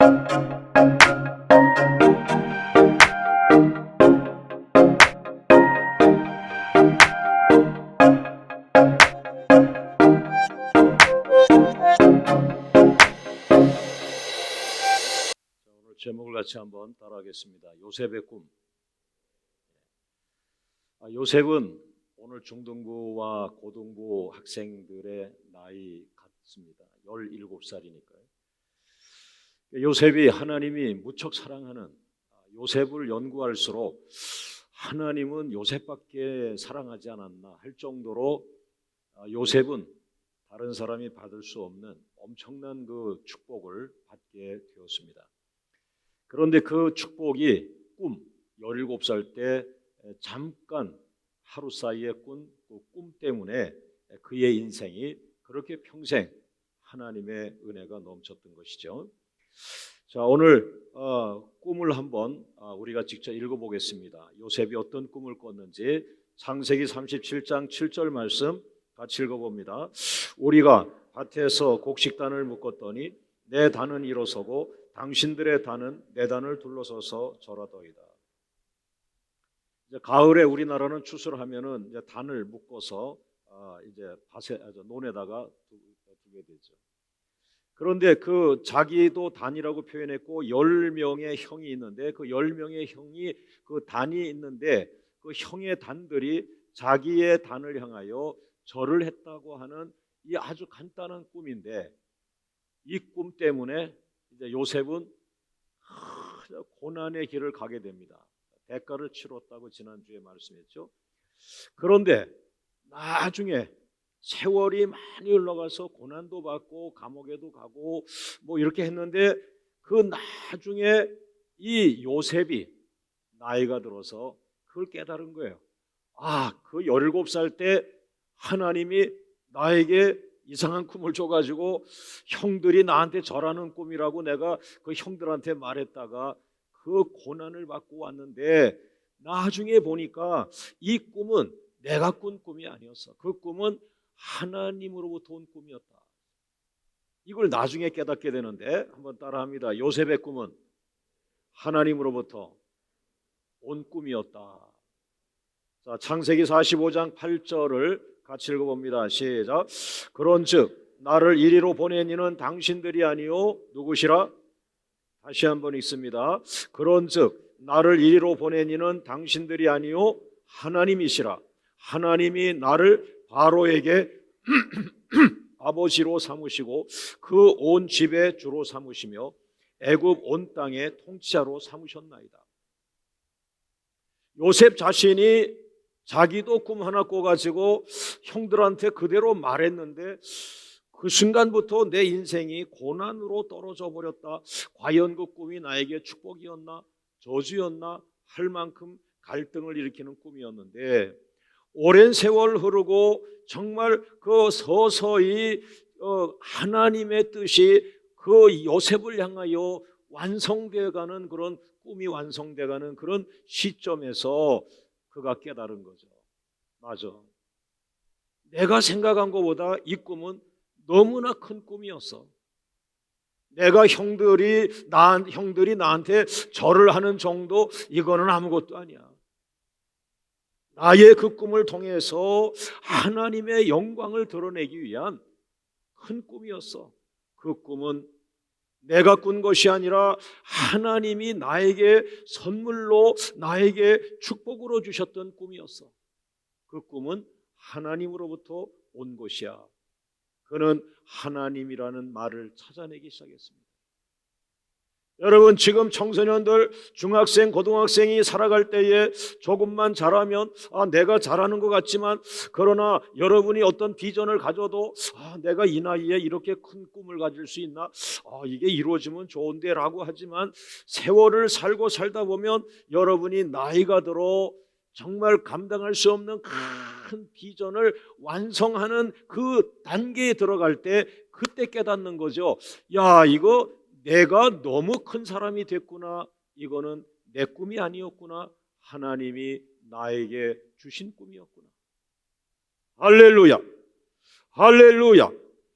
오늘 제목을 같이 한번 따라하겠습니다. 요셉의 꿈. 요셉은 오늘 중등부와 고등부 학생들의 나이 같습니다. 17살이니까요. 요셉이 하나님이 무척 사랑하는, 요셉을 연구할수록 하나님은 요셉밖에 사랑하지 않았나 할 정도로 요셉은 다른 사람이 받을 수 없는 엄청난 그 축복을 받게 되었습니다. 그런데 그 축복이 17살 때 잠깐 하루 사이에 꾼 그 꿈 때문에 그의 인생이 그렇게 평생 하나님의 은혜가 넘쳤던 것이죠. 자, 오늘 꿈을 한번 우리가 직접 읽어보겠습니다. 요셉이 어떤 꿈을 꿨는지 창세기 37장 7절 말씀 같이 읽어봅니다. 우리가 밭에서 곡식단을 묶었더니 내 단은 일어서고 당신들의 단은 내 단을 둘러서서 절하더이다. 이제 가을에 우리나라는 추수하면은 이제 단을 묶어서 이제 밭에 논에다가 두게 되죠. 그런데 그 자기도 단이라고 표현했고 10명의 형이 있는데 그 10명의 형이 그 단이 있는데 그 형의 단들이 자기의 단을 향하여 절을 했다고 하는 이 아주 간단한 꿈인데 이 꿈 때문에 이제 요셉은 고난의 길을 가게 됩니다. 대가를 치렀다고 지난주에 말씀했죠. 그런데 나중에 세월이 많이 흘러가서 고난도 받고 감옥에도 가고 뭐 이렇게 했는데 그 나중에 이 요셉이 나이가 들어서 그걸 깨달은 거예요. 그 17살 때 하나님이 나에게 이상한 꿈을 줘가지고 형들이 나한테 절하는 꿈이라고 내가 그 형들한테 말했다가 그 고난을 받고 왔는데 나중에 보니까 이 꿈은 내가 꾼 꿈이 아니었어. 그 꿈은 하나님으로부터 온 꿈이었다. 이걸 나중에 깨닫게 되는데 한번 따라합니다. 요셉의 꿈은 하나님으로부터 온 꿈이었다. 자, 창세기 45장 8절을 같이 읽어봅니다. 시작. 그런즉 나를 이리로 보낸 이는 당신들이 아니요 누구시라? 다시 한번 읽습니다. 그런즉 나를 이리로 보낸 이는 당신들이 아니요 하나님이시라. 하나님이 나를 바로에게 아버지로 삼으시고 그 온 집의 주로 삼으시며 애굽 온 땅의 통치자로 삼으셨나이다. 요셉 자신이 자기도 꿈 하나 꿔가지고 형들한테 그대로 말했는데 그 순간부터 내 인생이 고난으로 떨어져 버렸다. 과연 그 꿈이 나에게 축복이었나 저주였나 할 만큼 갈등을 일으키는 꿈이었는데 오랜 세월 흐르고 정말 그 서서히 하나님의 뜻이 그 요셉을 향하여 완성되어가는 그런 꿈이 완성되어가는 그런 시점에서 그가 깨달은 거죠. 맞아. 내가 생각한 것보다 이 꿈은 너무나 큰 꿈이었어. 내가 형들이 나한테 절을 하는 정도 이거는 아무것도 아니야. 나의 그 꿈을 통해서 하나님의 영광을 드러내기 위한 큰 꿈이었어. 그 꿈은 내가 꾼 것이 아니라 하나님이 나에게 선물로 나에게 축복으로 주셨던 꿈이었어. 그 꿈은 하나님으로부터 온 것이야. 그는 하나님이라는 말을 찾아내기 시작했습니다. 여러분 지금 청소년들 중학생 고등학생이 살아갈 때에 조금만 잘하면 내가 잘하는 것 같지만 그러나 여러분이 어떤 비전을 가져도 내가 이 나이에 이렇게 큰 꿈을 가질 수 있나 이게 이루어지면 좋은데 라고 하지만 세월을 살고 살다 보면 여러분이 나이가 들어 정말 감당할 수 없는 큰 비전을 완성하는 그 단계에 들어갈 때 그때 깨닫는 거죠. 야, 이거 내가 너무 큰 사람이 됐구나. 이거는 내 꿈이 아니었구나. 하나님이 나에게 주신 꿈이었구나. 할렐루야. 할렐루야.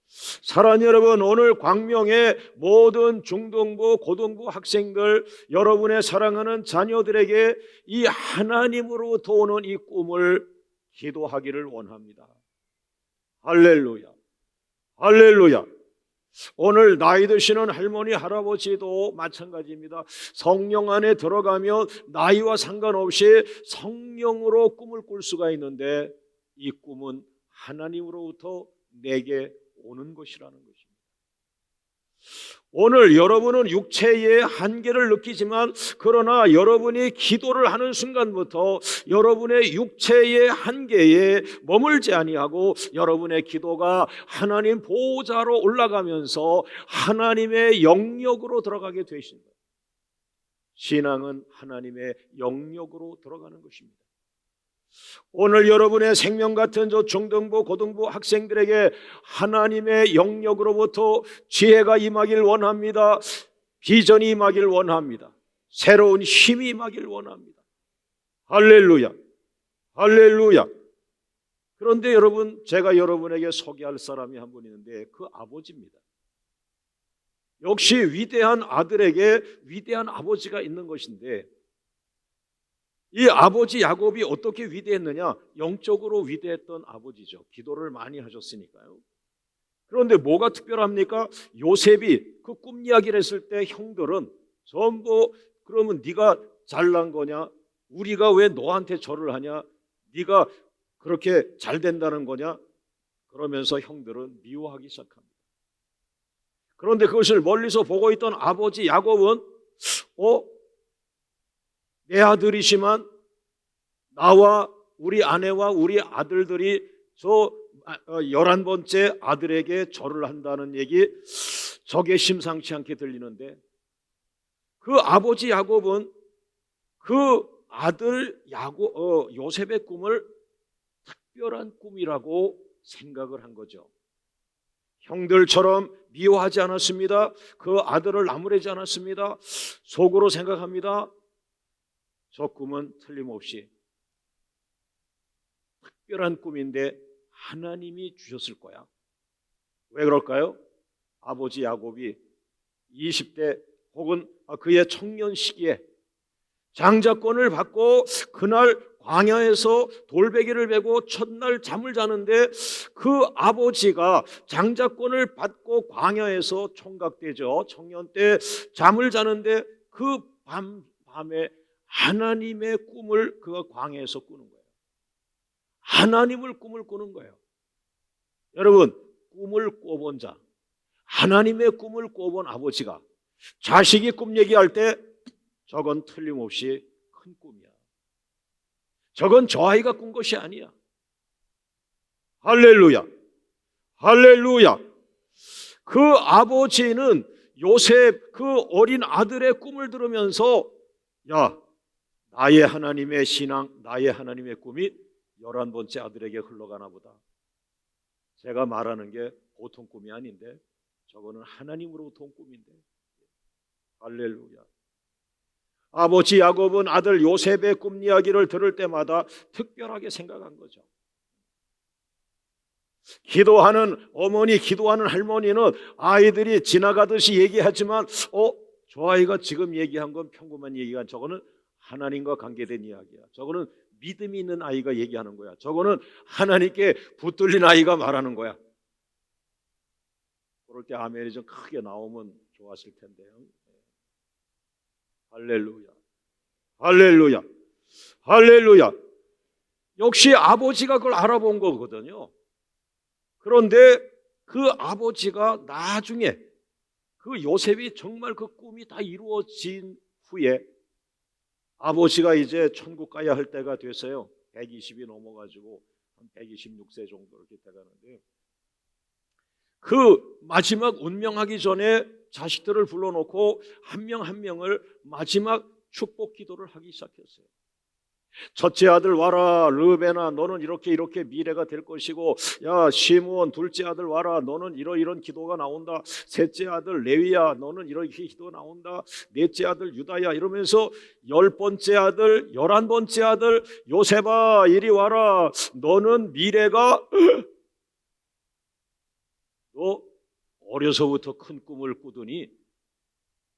사랑하는 여러분, 오늘 광명의 모든 중등부, 고등부 학생들, 여러분의 사랑하는 자녀들에게 이 하나님으로부터 오는 이 꿈을 기도하기를 원합니다. 할렐루야, 할렐루야. 오늘 나이 드시는 할머니, 할아버지도 마찬가지입니다. 성령 안에 들어가면 나이와 상관없이 성령으로 꿈을 꿀 수가 있는데, 이 꿈은 하나님으로부터 내게 오는 것이라는 것입니다. 오늘 여러분은 육체의 한계를 느끼지만, 그러나 여러분이 기도를 하는 순간부터 여러분의 육체의 한계에 머물지 아니하고 여러분의 기도가 하나님 보호자로 올라가면서 하나님의 영역으로 들어가게 되십니다. 신앙은 하나님의 영역으로 들어가는 것입니다. 오늘 여러분의 생명 같은 저 중등부, 고등부 학생들에게 하나님의 영역으로부터 지혜가 임하길 원합니다. 비전이 임하길 원합니다. 새로운 힘이 임하길 원합니다. 할렐루야, 할렐루야. 그런데 여러분, 제가 여러분에게 소개할 사람이 한 분 있는데 그 아버지입니다. 역시 위대한 아들에게 위대한 아버지가 있는 것인데, 이 아버지 야곱이 어떻게 위대했느냐? 영적으로 위대했던 아버지죠. 기도를 많이 하셨으니까요. 그런데 뭐가 특별합니까? 요셉이 그 꿈 이야기를 했을 때 형들은 전부, 그러면 네가 잘난 거냐? 우리가 왜 너한테 절을 하냐? 네가 그렇게 잘 된다는 거냐? 그러면서 형들은 미워하기 시작합니다. 그런데 그것을 멀리서 보고 있던 아버지 야곱은 내 아들이지만 나와 우리 아내와 우리 아들들이 저 11번째 아들에게 절을 한다는 얘기, 저게 심상치 않게 들리는데, 그 아버지 야곱은 그 아들 요셉의 꿈을 특별한 꿈이라고 생각을 한 거죠. 형들처럼 미워하지 않았습니다. 그 아들을 나무래지 않았습니다. 속으로 생각합니다. 저 꿈은 틀림없이 특별한 꿈인데 하나님이 주셨을 거야. 왜 그럴까요? 아버지 야곱이 20대 혹은 그의 청년 시기에 장자권을 받고 그날 광야에서 돌베개를 베고 첫날 잠을 자는데, 그 아버지가 장자권을 받고 광야에서 총각되죠. 청년 때 잠을 자는데 그 밤에 하나님의 꿈을 그가 광야에서 꾸는 거예요. 하나님을 꿈을 꾸는 거예요. 여러분, 꿈을 꿔본 자, 하나님의 꿈을 꿔본 아버지가 자식이 꿈 얘기할 때 저건 틀림없이 큰 꿈이야. 저건 저 아이가 꾼 것이 아니야. 할렐루야, 할렐루야. 그 아버지는 요셉 그 어린 아들의 꿈을 들으면서, 야, 나의 하나님의 신앙, 나의 하나님의 꿈이 11번째 아들에게 흘러가나 보다. 제가 말하는 게 보통 꿈이 아닌데 저거는 하나님으로부터 온 꿈인데. 할렐루야. 아버지 야곱은 아들 요셉의 꿈 이야기를 들을 때마다 특별하게 생각한 거죠. 기도하는 어머니, 기도하는 할머니는 아이들이 지나가듯이 얘기하지만 저 아이가 지금 얘기한 건 평범한 얘기가, 저거는 하나님과 관계된 이야기야. 저거는 믿음이 있는 아이가 얘기하는 거야. 저거는 하나님께 붙들린 아이가 말하는 거야. 그럴 때 아멘이 좀 크게 나오면 좋았을 텐데요. 할렐루야, 할렐루야, 할렐루야. 역시 아버지가 그걸 알아본 거거든요. 그런데 그 아버지가 나중에 그 요셉이 정말 그 꿈이 다 이루어진 후에 아버지가 이제 천국 가야 할 때가 됐어요. 120이 넘어가지고 한 126세 정도 이렇게 돼가는데, 그 마지막 운명하기 전에 자식들을 불러놓고 한 명 한 명을 마지막 축복 기도를 하기 시작했어요. 첫째 아들 와라, 르베나, 너는 이렇게 이렇게 미래가 될 것이고, 야 시므온 둘째 아들 와라, 너는 이런 기도가 나온다. 셋째 아들 레위야, 너는 이렇게 기도가 나온다. 넷째 아들 유다야, 이러면서 10번째 아들, 11번째 아들 요셉아 이리 와라, 너는 미래가 또 어려서부터 큰 꿈을 꾸더니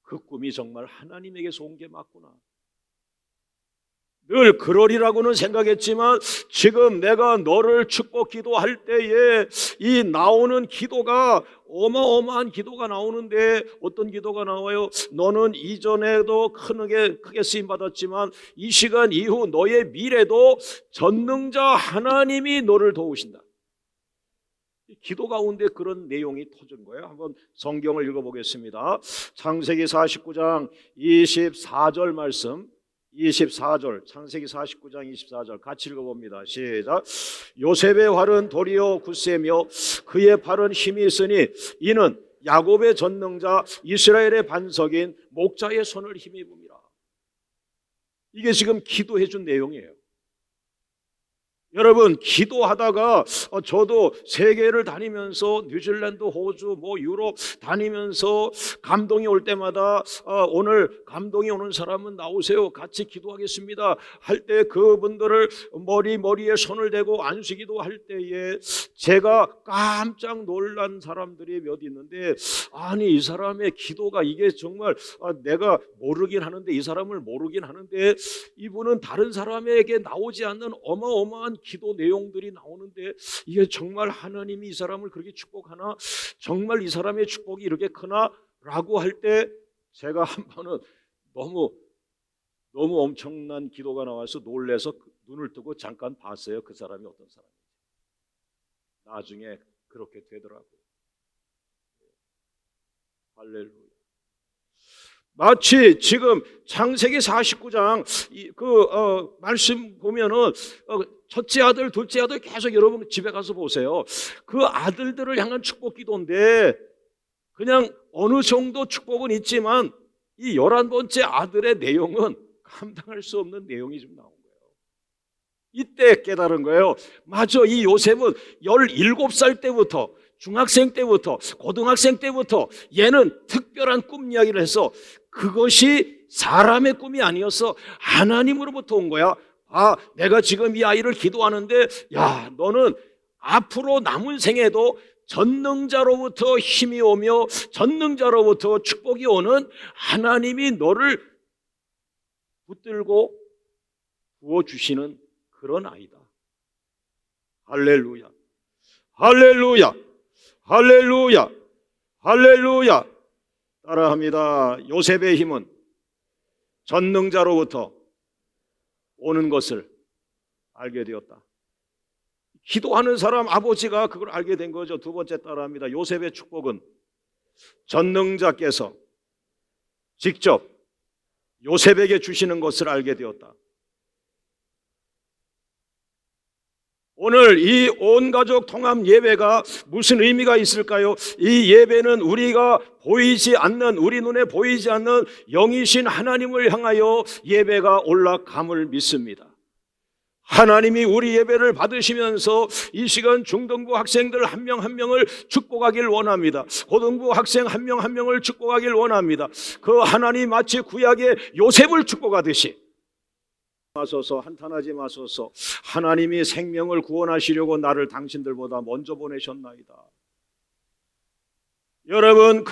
그 꿈이 정말 하나님에게서 온 게 맞구나. 늘 그러리라고는 생각했지만 지금 내가 너를 축복 기도할 때에 이 나오는 기도가 어마어마한 기도가 나오는데 어떤 기도가 나와요? 너는 이전에도 크게 쓰임받았지만 이 시간 이후 너의 미래도 전능자 하나님이 너를 도우신다. 기도 가운데 그런 내용이 터진 거예요. 한번 성경을 읽어보겠습니다. 창세기 49장 24절 말씀, 24절, 창세기 49장 24절 같이 읽어봅니다. 시작. 요셉의 활은 도리어 굳세며 그의 팔은 힘이 있으니 이는 야곱의 전능자 이스라엘의 반석인 목자의 손을 힘입음이라. 이게 지금 기도해 준 내용이에요. 여러분, 기도하다가 저도 세계를 다니면서 뉴질랜드, 호주, 유럽 다니면서 감동이 올 때마다 오늘 감동이 오는 사람은 나오세요, 같이 기도하겠습니다 할 때 그분들을 머리에 손을 대고 안수기도 할 때에 제가 깜짝 놀란 사람들이 몇 있는데, 아니 이 사람의 기도가 이게 정말 내가 모르긴 하는데, 이 사람을 모르긴 하는데 이분은 다른 사람에게 나오지 않는 어마어마한 기도 내용들이 나오는데 이게 정말 하나님이 이 사람을 그렇게 축복하나, 정말 이 사람의 축복이 이렇게 크나 라고 할 때 제가 한 번은 너무 엄청난 기도가 나와서 놀래서 눈을 뜨고 잠깐 봤어요. 그 사람이 어떤 사람인지. 나중에 그렇게 되더라고요. 할렐루야. 마치 지금 창세기 49장 말씀 보면은 첫째 아들, 둘째 아들 계속 여러분 집에 가서 보세요. 그 아들들을 향한 축복 기도인데 그냥 어느 정도 축복은 있지만 이 11번째 아들의 내용은 감당할 수 없는 내용이 좀 나온 거예요. 이때 깨달은 거예요. 맞아, 이 요셉은 17살 때부터, 중학생 때부터, 고등학생 때부터 얘는 특별한 꿈 이야기를 해서 그것이 사람의 꿈이 아니었어, 하나님으로부터 온 거야. 내가 지금 이 아이를 기도하는데, 야, 너는 앞으로 남은 생에도 전능자로부터 힘이 오며 전능자로부터 축복이 오는 하나님이 너를 붙들고 부어주시는 그런 아이다. 할렐루야, 할렐루야, 할렐루야, 할렐루야. 따라합니다. 요셉의 힘은 전능자로부터 오는 것을 알게 되었다. 기도하는 사람 아버지가 그걸 알게 된 거죠. 두 번째 따라합니다. 요셉의 축복은 전능자께서 직접 요셉에게 주시는 것을 알게 되었다. 오늘 이 온 가족 통합 예배가 무슨 의미가 있을까요? 이 예배는 우리가 보이지 않는, 우리 눈에 보이지 않는 영이신 하나님을 향하여 예배가 올라감을 믿습니다. 하나님이 우리 예배를 받으시면서 이 시간 중등부 학생들 한 명 한 명을 축복하길 원합니다. 고등부 학생 한 명 한 명을 축복하길 원합니다. 그 하나님 마치 구약의 요셉을 축복하듯이 마소서, 한탄하지 마소서. 하나님이 생명을 구원하시려고 나를 당신들보다 먼저 보내셨나이다. 여러분,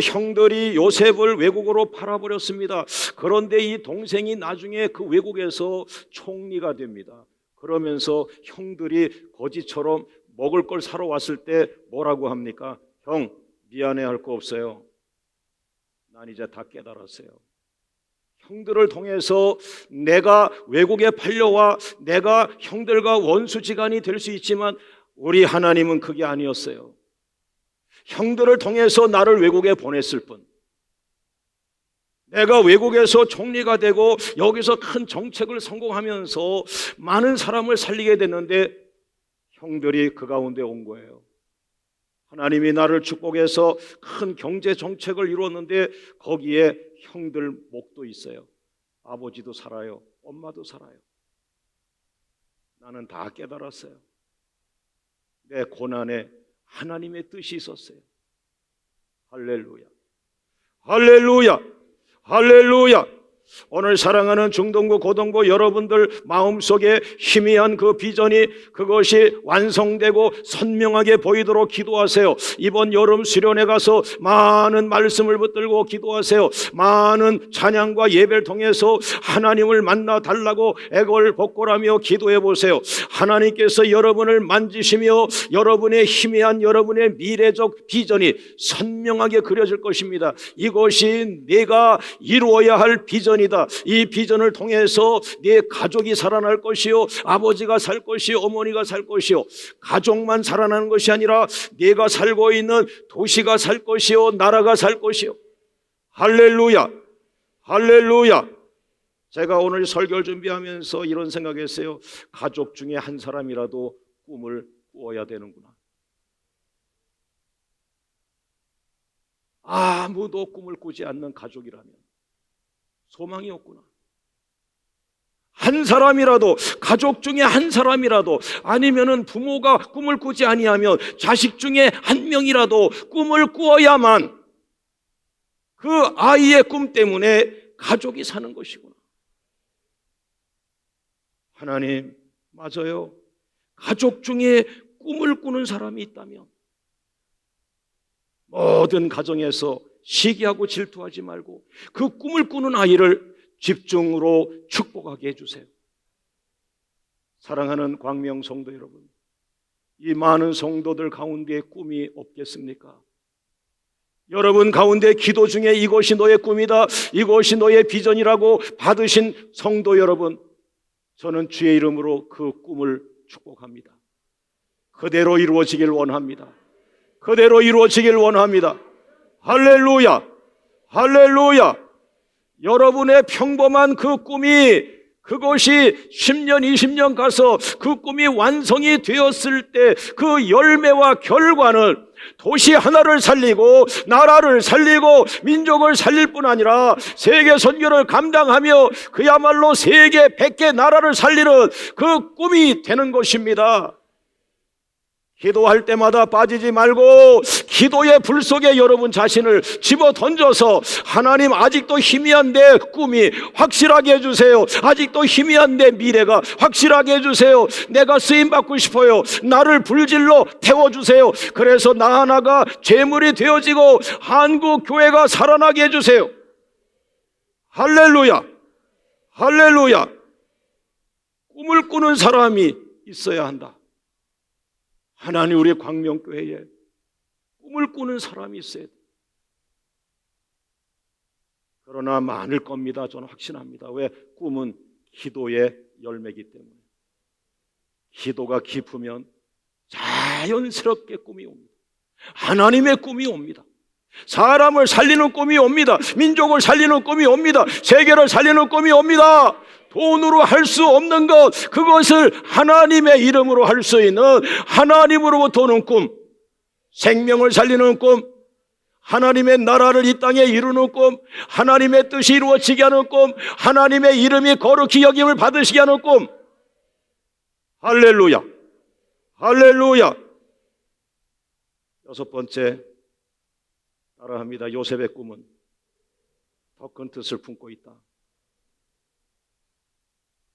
형들이 요셉을 외국으로 팔아버렸습니다. 그런데 이 동생이 나중에 그 외국에서 총리가 됩니다. 그러면서 형들이 거지처럼 먹을 걸 사러 왔을 때 뭐라고 합니까? 형, 미안해할 거 없어요. 난 이제 다 깨달았어요. 형들을 통해서 내가 외국에 팔려와 내가 형들과 원수지간이 될 수 있지만 우리 하나님은 그게 아니었어요. 형들을 통해서 나를 외국에 보냈을 뿐, 내가 외국에서 총리가 되고 여기서 큰 정책을 성공하면서 많은 사람을 살리게 됐는데 형들이 그 가운데 온 거예요. 하나님이 나를 축복해서 큰 경제 정책을 이루었는데 거기에 형들 목도 있어요. 아버지도 살아요. 엄마도 살아요. 나는 다 깨달았어요. 내 고난에 하나님의 뜻이 있었어요. 할렐루야, 할렐루야, 할렐루야. 오늘 사랑하는 중동부 고등부 여러분들 마음속에 희미한 그 비전이 그것이 완성되고 선명하게 보이도록 기도하세요. 이번 여름 수련회 가서 많은 말씀을 붙들고 기도하세요. 많은 찬양과 예배를 통해서 하나님을 만나 달라고 애걸복걸하며 기도해 보세요. 하나님께서 여러분을 만지시며 여러분의 희미한 여러분의 미래적 비전이 선명하게 그려질 것입니다. 이것이 내가 이루어야 할 비전이다. 이 비전을 통해서 네 가족이 살아날 것이요, 아버지가 살 것이요, 어머니가 살 것이요, 가족만 살아나는 것이 아니라 네가 살고 있는 도시가 살 것이요, 나라가 살 것이요. 할렐루야, 할렐루야. 제가 오늘 설교를 준비하면서 이런 생각했어요. 가족 중에 한 사람이라도 꿈을 꾸어야 되는구나. 아무도 꿈을 꾸지 않는 가족이라면 소망이 없구나. 한 사람이라도, 가족 중에 한 사람이라도, 아니면은 부모가 꿈을 꾸지 아니하면 자식 중에 한 명이라도 꿈을 꾸어야만 그 아이의 꿈 때문에 가족이 사는 것이구나. 하나님, 맞아요. 가족 중에 꿈을 꾸는 사람이 있다면 모든 가정에서 시기하고 질투하지 말고 그 꿈을 꾸는 아이를 집중으로 축복하게 해주세요. 사랑하는 광명 성도 여러분, 이 많은 성도들 가운데 꿈이 없겠습니까? 여러분 가운데 기도 중에 이것이 너의 꿈이다, 이것이 너의 비전이라고 받으신 성도 여러분, 저는 주의 이름으로 그 꿈을 축복합니다. 그대로 이루어지길 원합니다. 그대로 이루어지길 원합니다. 할렐루야, 할렐루야. 여러분의 평범한 그 꿈이, 그것이 10년, 20년 가서 그 꿈이 완성이 되었을 때 그 열매와 결과는 도시 하나를 살리고 나라를 살리고 민족을 살릴 뿐 아니라 세계 선교를 감당하며 그야말로 세계 100개 나라를 살리는 그 꿈이 되는 것입니다. 기도할 때마다 빠지지 말고 기도의 불 속에 여러분 자신을 집어 던져서 하나님, 아직도 희미한 내 꿈이 확실하게 해주세요. 아직도 희미한 내 미래가 확실하게 해주세요. 내가 쓰임받고 싶어요. 나를 불질러 태워주세요. 그래서 나 하나가 재물이 되어지고 한국 교회가 살아나게 해주세요. 할렐루야, 할렐루야. 꿈을 꾸는 사람이 있어야 한다. 하나님, 우리 광명교회에 꿈을 꾸는 사람이 있어야 돼. 그러나 많을 겁니다. 저는 확신합니다. 왜? 꿈은 기도의 열매이기 때문에. 기도가 깊으면 자연스럽게 꿈이 옵니다. 하나님의 꿈이 옵니다. 사람을 살리는 꿈이 옵니다. 민족을 살리는 꿈이 옵니다. 세계를 살리는 꿈이 옵니다. 돈으로 할 수 없는 것, 그것을 하나님의 이름으로 할 수 있는, 하나님으로부터 오는 꿈, 생명을 살리는 꿈, 하나님의 나라를 이 땅에 이루는 꿈, 하나님의 뜻이 이루어지게 하는 꿈, 하나님의 이름이 거룩히 여김을 받으시게 하는 꿈. 할렐루야, 할렐루야. 여섯 번째, 따라합니다. 요셉의 꿈은 더 큰 뜻을 품고 있다.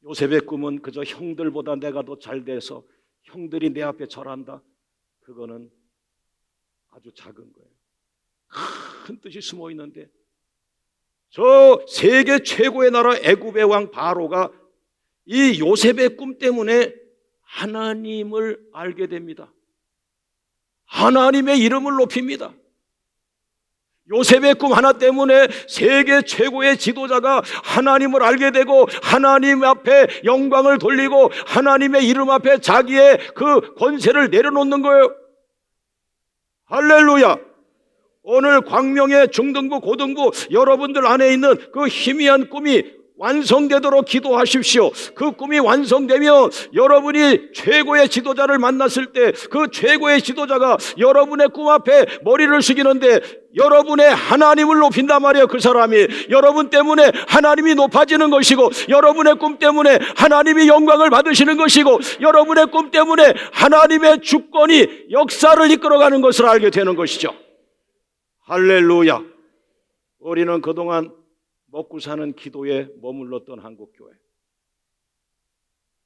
요셉의 꿈은 그저 형들보다 내가 더 잘 돼서 형들이 내 앞에 절한다, 그거는 아주 작은 거예요. 큰 뜻이 숨어 있는데, 저 세계 최고의 나라 애굽의 왕 바로가 이 요셉의 꿈 때문에 하나님을 알게 됩니다. 하나님의 이름을 높입니다. 요셉의 꿈 하나 때문에 세계 최고의 지도자가 하나님을 알게 되고 하나님 앞에 영광을 돌리고 하나님의 이름 앞에 자기의 그 권세를 내려놓는 거예요. 할렐루야. 오늘 광명의 중등부 고등부 여러분들 안에 있는 그 희미한 꿈이 완성되도록 기도하십시오. 그 꿈이 완성되면 여러분이 최고의 지도자를 만났을 때 그 최고의 지도자가 여러분의 꿈 앞에 머리를 숙이는데 여러분의 하나님을 높인단 말이에요. 그 사람이 여러분 때문에 하나님이 높아지는 것이고, 여러분의 꿈 때문에 하나님이 영광을 받으시는 것이고, 여러분의 꿈 때문에 하나님의 주권이 역사를 이끌어가는 것을 알게 되는 것이죠. 할렐루야. 우리는 그동안 먹고 사는 기도에 머물렀던 한국교회,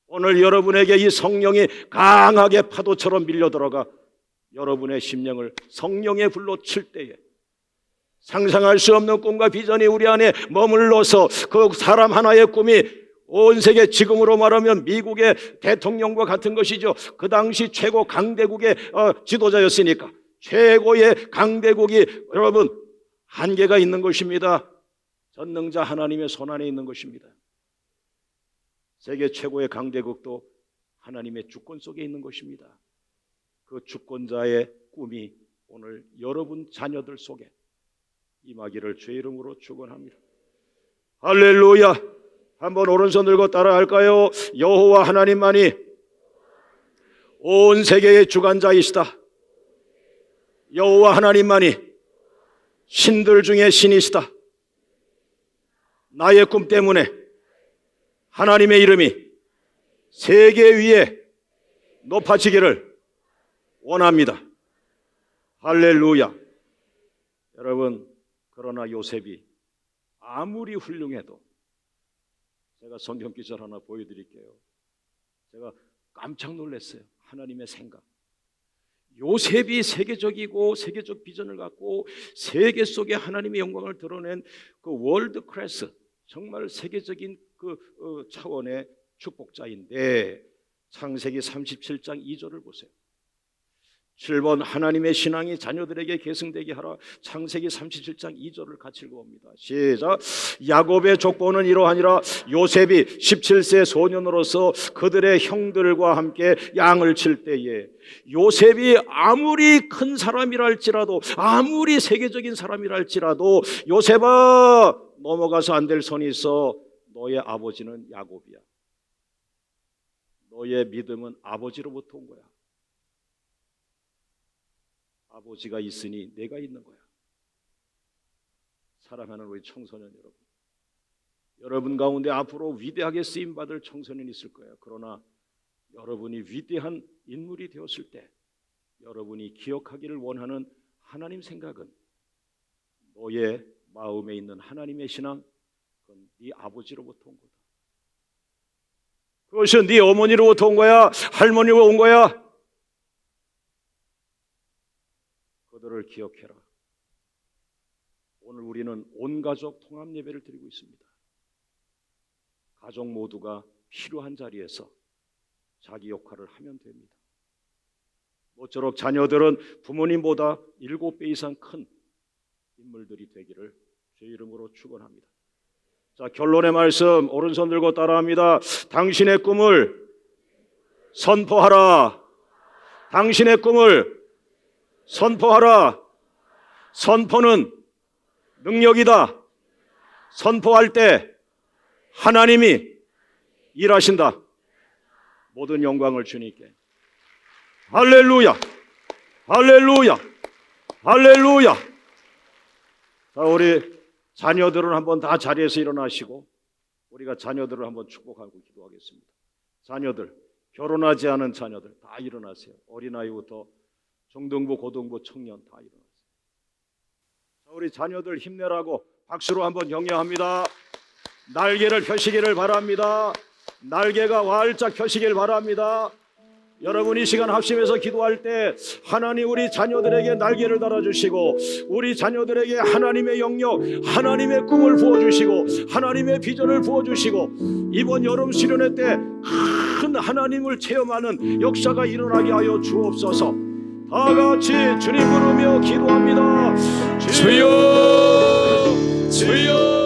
오늘 여러분에게 이 성령이 강하게 파도처럼 밀려들어가 여러분의 심령을 성령의 불로 칠 때에 상상할 수 없는 꿈과 비전이 우리 안에 머물러서 그 사람 하나의 꿈이 온 세계, 지금으로 말하면 미국의 대통령과 같은 것이죠. 그 당시 최고 강대국의 지도자였으니까 최고의 강대국이 여러분 한계가 있는 것입니다. 전능자 하나님의 손안에 있는 것입니다. 세계 최고의 강대국도 하나님의 주권 속에 있는 것입니다. 그 주권자의 꿈이 오늘 여러분 자녀들 속에 임하기를 주의 이름으로 축원합니다. 할렐루야. 한번 오른손 들고 따라할까요? 여호와 하나님만이 온 세계의 주관자이시다. 여호와 하나님만이 신들 중에 신이시다. 나의 꿈 때문에 하나님의 이름이 세계 위에 높아지기를 원합니다. 할렐루야. 여러분, 그러나 요셉이 아무리 훌륭해도, 제가 성경 기절 하나 보여드릴게요. 제가 깜짝 놀랐어요. 하나님의 생각. 요셉이 세계적이고 세계적 비전을 갖고 세계 속에 하나님의 영광을 드러낸 그 월드 클래스, 정말 세계적인 그 차원의 축복자인데, 창세기 37장 2절을 보세요. 7번 하나님의 신앙이 자녀들에게 계승되게 하라. 창세기 37장 2절을 같이 읽어봅니다. 시작. 야곱의 족보는 이러하니라. 요셉이 17세 소년으로서 그들의 형들과 함께 양을 칠 때에, 요셉이 아무리 큰 사람이라 할지라도, 아무리 세계적인 사람이라 할지라도, 요셉아, 넘어가서 안 될 선이 있어. 너의 아버지는 야곱이야. 너의 믿음은 아버지로부터 온 거야. 아버지가 있으니 내가 있는 거야. 사랑하는 우리 청소년 여러분, 여러분 가운데 앞으로 위대하게 쓰임받을 청소년이 있을 거예요. 그러나 여러분이 위대한 인물이 되었을 때 여러분이 기억하기를 원하는 하나님 생각은, 너의 마음에 있는 하나님의 신앙, 그건 네 아버지로부터 온 거다. 그것은 네 어머니로부터 온 거야. 할머니로부터 온 거야. 그들을 기억해라. 오늘 우리는 온 가족 통합 예배를 드리고 있습니다. 가족 모두가 필요한 자리에서 자기 역할을 하면 됩니다. 모쪼록 자녀들은 부모님보다 7배 이상 큰 인물들이 되기를 주의 이름으로 축원합니다. 자, 결론의 말씀 오른손 들고 따라합니다. 당신의 꿈을 선포하라. 당신의 꿈을 선포하라. 선포는 능력이다. 선포할 때 하나님이 일하신다. 모든 영광을 주님께. 할렐루야. 할렐루야. 할렐루야. 자, 우리 자녀들은 한번 다 자리에서 일어나시고 우리가 자녀들을 한번 축복하고 기도하겠습니다. 자녀들, 결혼하지 않은 자녀들 다 일어나세요. 어린아이부터 중등부, 고등부, 청년 다 일어나세요. 자, 우리 자녀들 힘내라고 박수로 한번 격려합니다. 날개를 펴시기를 바랍니다. 날개가 활짝 펴시길 바랍니다. 여러분 이 시간 합심해서 기도할 때 하나님 우리 자녀들에게 날개를 달아주시고, 우리 자녀들에게 하나님의 영역, 하나님의 꿈을 부어주시고, 하나님의 비전을 부어주시고, 이번 여름 수련회 때 큰 하나님을 체험하는 역사가 일어나게 하여 주옵소서. 다 같이 주님 부르며 기도합니다. 주여, 주여.